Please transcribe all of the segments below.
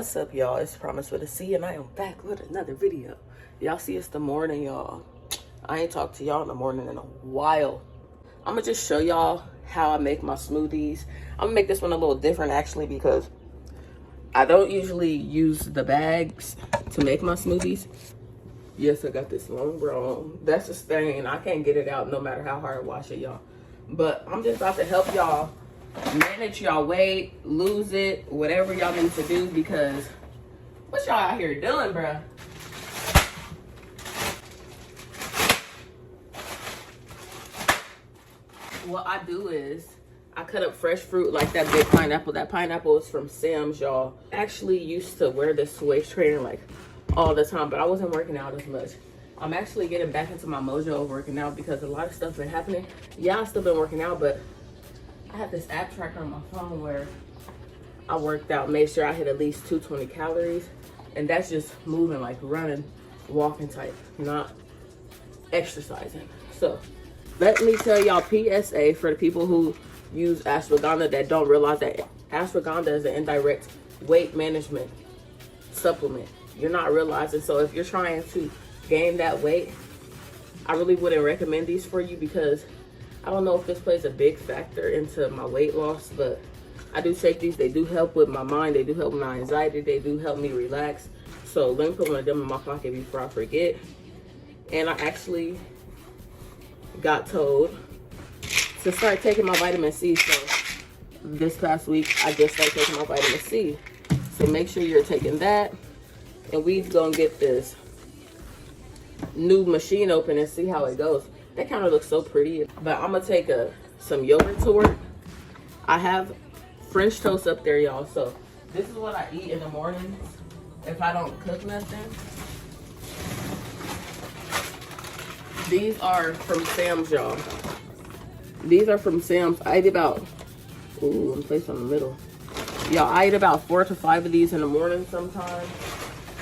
What's up, y'all? It's Promise with a C, and I am back with another video. Y'all see it's the morning, y'all. I ain't talked to y'all in the morning in a while. I'm gonna just show y'all how I make my smoothies. I'm gonna make this one a little different actually because I don't usually use the bags to make my smoothies. Yes, I got this long brown. That's a stain. I can't get it out no matter how hard I wash it, y'all. But I'm just about to help y'all manage y'all weight, lose it, whatever y'all need to do, because what y'all out here doing, bruh? What I do is I cut up fresh fruit like that big pineapple. That pineapple is from Sam's, y'all. I actually used to wear this waist trainer like all the time, but I wasn't working out as much. I'm actually getting back into my mojo of working out because a lot of stuff been happening. Yeah, I've still been working out, but I have this app tracker on my phone where I worked out, made sure I hit at least 220 calories. And that's just moving, like running, walking type, not exercising. So let me tell y'all PSA for the people who use ashwagandha that don't realize that ashwagandha is an indirect weight management supplement. You're not realizing. So if you're trying to gain that weight, I really wouldn't recommend these for you because I don't know if this plays a big factor into my weight loss, but I do take these. They do help with my mind. They do help with my anxiety. They do help me relax. So let me put one of them in my pocket before I forget. And I actually got told to start taking my vitamin C. So this past week, I just started taking my vitamin C. So make sure you're taking that. And we gonna get this new machine open and see how it goes. That kind of looks so pretty. But I'm gonna take some yogurt to work. I have French toast up there, y'all. So this is what I eat in the morning if I don't cook nothing. These are from Sam's, y'all. These are from Sam's. I eat about, ooh, I'm placed on the middle. Y'all, I eat about 4 to 5 of these in the morning sometimes.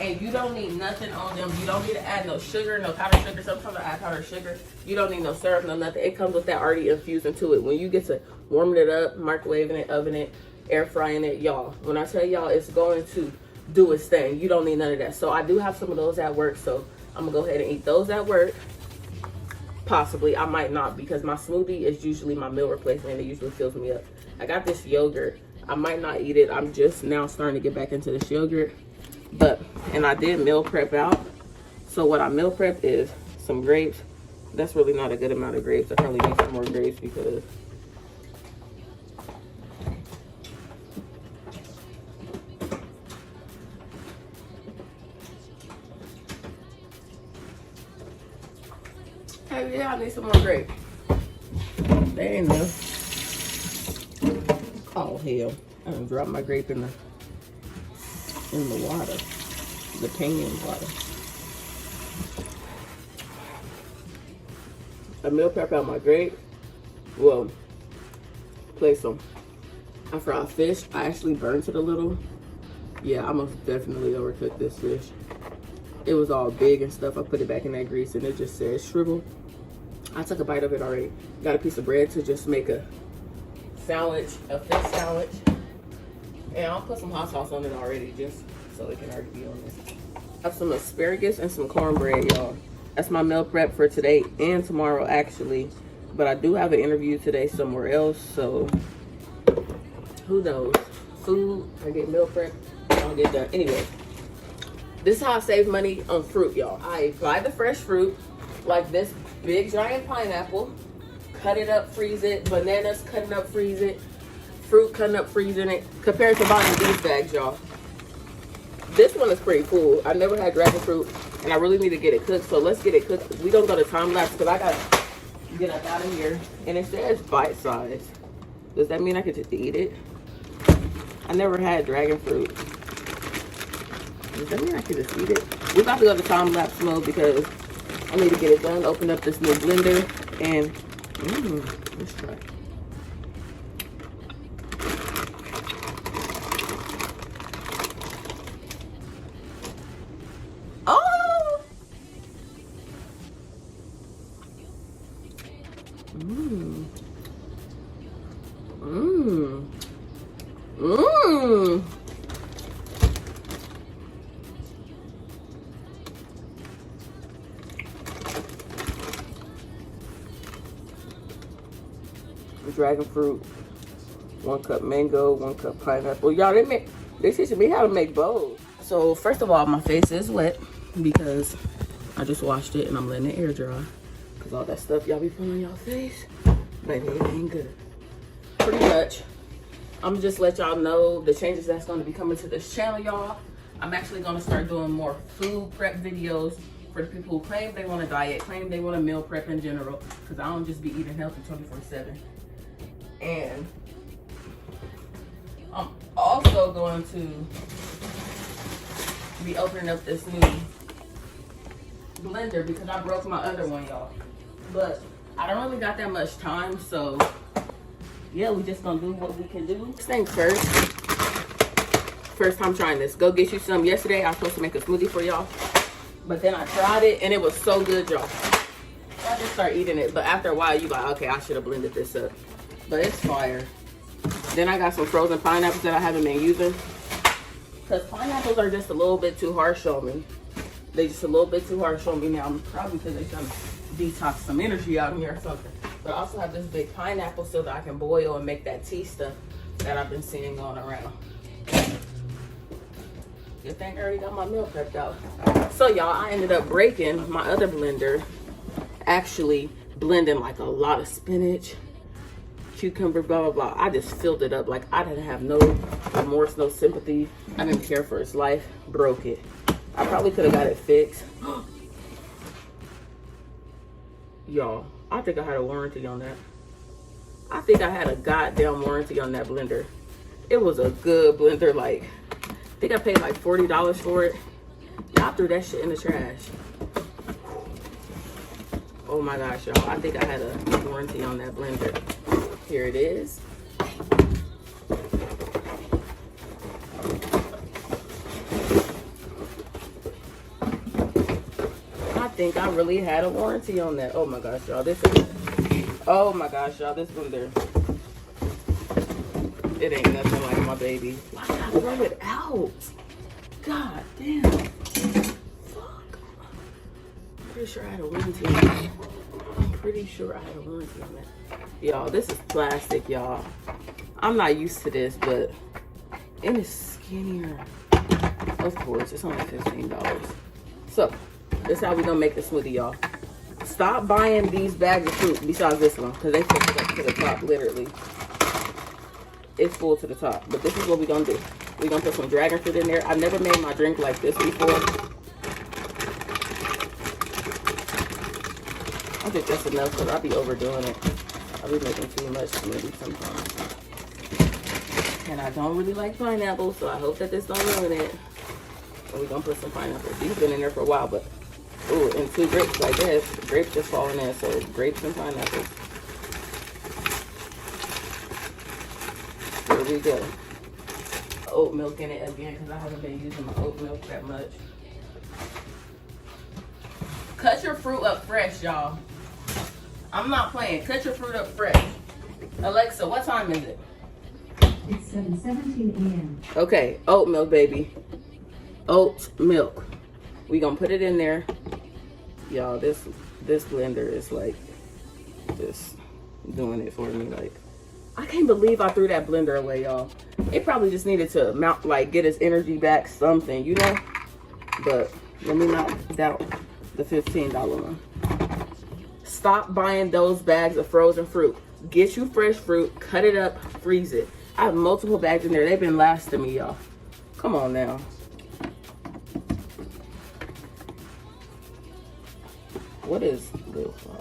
And you don't need nothing on them. You don't need to add no sugar, no powdered sugar. Sometimes I add powdered sugar. You don't need no syrup, no nothing. It comes with that already infused into it. When you get to warming it up, microwaving it, oven it, air frying it, y'all, when I tell y'all it's going to do its thing, you don't need none of that. So I do have some of those at work. So I'm going to go ahead and eat those at work. Possibly. I might not because my smoothie is usually my meal replacement. It usually fills me up. I got this yogurt. I might not eat it. I'm just now starting to get back into this yogurt. And I did meal prep out. So what I meal prep is some grapes. That's really not a good amount of grapes. I probably need some more grapes because hey, yeah, I need some more grapes. They ain't enough. Oh hell. I done dropped my grape in the water, the canyon water. I meal prep out my grape. Well, place them. I fried fish. I actually burnt it a little. Yeah, I most definitely overcooked this fish. It was all big and stuff. I put it back in that grease and it just says shrivel. I took a bite of it already. Got a piece of bread to just make a sandwich, a fish sandwich. And I'll put some hot sauce on it already just so it can already be on this. I have some asparagus and some cornbread, y'all. That's my meal prep for today and tomorrow, actually. But I do have an interview today somewhere else, so who knows? Food, I get meal prep, I'll get done. Anyway, this is how I save money on fruit, y'all. I buy the fresh fruit, like this big giant pineapple, cut it up, freeze it, bananas, cut it up, freeze it, fruit cutting up, freezing it, compared to buying these bags, y'all. This one is pretty cool. I never had dragon fruit, and I really need to get it cooked, so let's get it cooked. We don't go to time lapse because I got to get up out of here. And it says bite size. Does that mean I could just eat it? I never had dragon fruit. Does that mean I could just eat it? We're about to go to time lapse mode because I need to get it done. Open up this new blender and let's try. Oh! Mmm. Mmm. Mmm. dragon fruit, 1 cup mango, 1 cup pineapple. Y'all, they teaching me how to make bowls. So first of all, my face is wet because I just washed it and I'm letting it air dry. Cause all that stuff y'all be putting on y'all face, baby, it ain't good. Pretty much, I'm just let y'all know the changes that's gonna be coming to this channel, y'all. I'm actually gonna start doing more food prep videos for the people who claim they want to diet, claim they want to meal prep in general, because I don't just be eating healthy 24/7. And I'm also going to be opening up this new blender because I broke my other one, y'all. But I don't really got that much time, so yeah, we just gonna do what we can do. First things first. First time trying this. Go get you some. Yesterday I was supposed to make a smoothie for y'all, but then I tried it and it was so good, y'all. So I just started eating it, but after a while you like, okay, I should have blended this up. But it's fire. Then I got some frozen pineapples that I haven't been using, because pineapples are just a little bit too harsh on me. They just a little bit too harsh on me now. Probably because they're trying to detox some energy out of me or something. But I also have this big pineapple so that I can boil and make that tea stuff that I've been seeing going around. Good thing I already got my meal prepped out. So y'all, I ended up breaking my other blender, actually blending like a lot of spinach, cucumber, blah, blah, blah. I just filled it up. Like I didn't have no remorse, no sympathy. I didn't care for its life. Broke it. I probably could have got it fixed. Y'all, I think I had a warranty on that. I think I had a goddamn warranty on that blender. It was a good blender. Like, I think I paid like $40 for it. Y'all threw that shit in the trash. Oh my gosh, y'all. I think I had a warranty on that blender. Here it is. I think I really had a warranty on that. Oh my gosh, y'all. Oh my gosh, y'all. This blender. It ain't nothing like my baby. Why did I throw it out? God damn. Fuck. I'm pretty sure I had a warranty on that. I'm pretty sure I had a warranty on that. Y'all, this is plastic, y'all. I'm not used to this, but it is skinnier. Of course, it's only $15. So, this is how we gonna make the smoothie, y'all. Stop buying these bags of fruit besides this one, because they fill it up to the top, literally. It's full to the top. But this is what we're gonna do. We're gonna put some dragon fruit in there. I've never made my drink like this before. I think that's enough because I'll be overdoing it. I'll be making too much smoothie sometimes. And I don't really like pineapple, so I hope that this don't ruin it. And we're gonna put some pineapples. These been in there for a while, but ooh, and 2 grapes like this. Grapes just falling in, so grapes and pineapples. There we go. Oat milk in it again because I haven't been using my oat milk that much. Cut your fruit up fresh, y'all. I'm not playing. Cut your fruit up fresh. Alexa, what time is it? It's 7:17 a.m. Okay, oat milk, baby. Oat milk. We gonna put it in there. Y'all, this blender is like just doing it for me. Like, I can't believe I threw that blender away, y'all. It probably just needed to mount, like, get its energy back, something, you know? But let me not doubt the $15 one. Stop buying those bags of frozen fruit. Get you fresh fruit, cut it up, freeze it. I have multiple bags in there. They've been lasting me, y'all. Come on now. What is Lil Fly?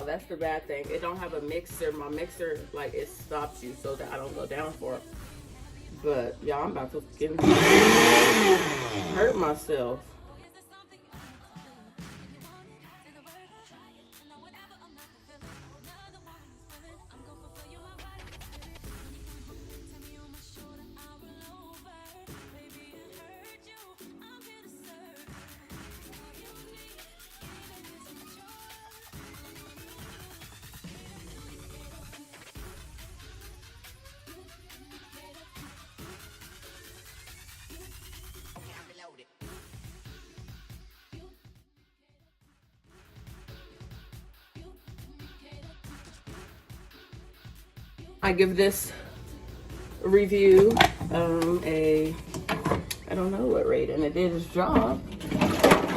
That's the bad thing. It don't have a mixer. My mixer, like, it stops you so that I don't go down for it. But y'all, I'm about to hurt myself. I give this review I don't know what rating. It did its job.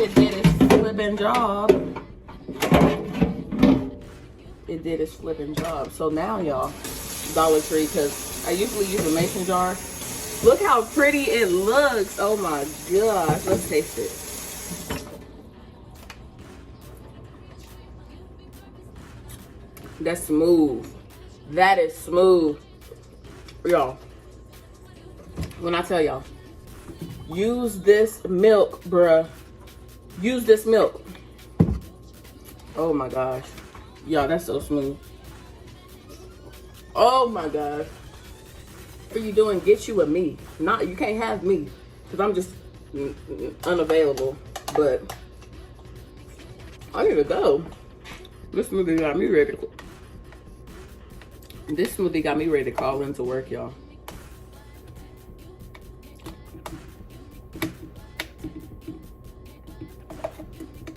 It did its flipping job. It did its flipping job. So now, y'all, Dollar Tree, because I usually use a mason jar. Look how pretty it looks. Oh my gosh. Let's taste it. That's smooth. That is smooth. Y'all, when I tell y'all, use this milk, bruh. Use this milk. Oh my gosh. Y'all, that's so smooth. Oh my gosh. What are you doing? Get you a me. Not, you can't have me, because I'm just unavailable. But I need to go. This smoothie got me ready. This smoothie got me ready to call into work, y'all.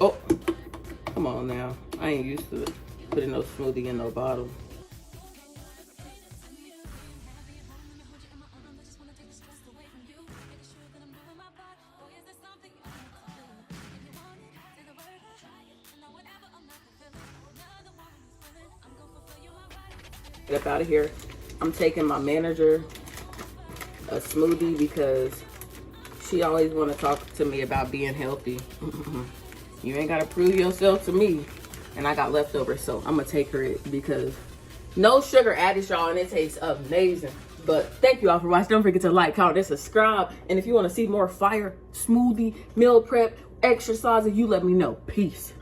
Oh, come on now. I ain't used to putting no smoothie in no bottle. Get up out of here. I'm taking my manager a smoothie because she always want to talk to me about being healthy. You ain't got to prove yourself to me. And I got leftovers, so I'm going to take her it because no sugar added, y'all, and it tastes amazing. But thank you all for watching. Don't forget to like, comment, and subscribe. And if you want to see more fire, smoothie, meal prep, exercises, you let me know. Peace.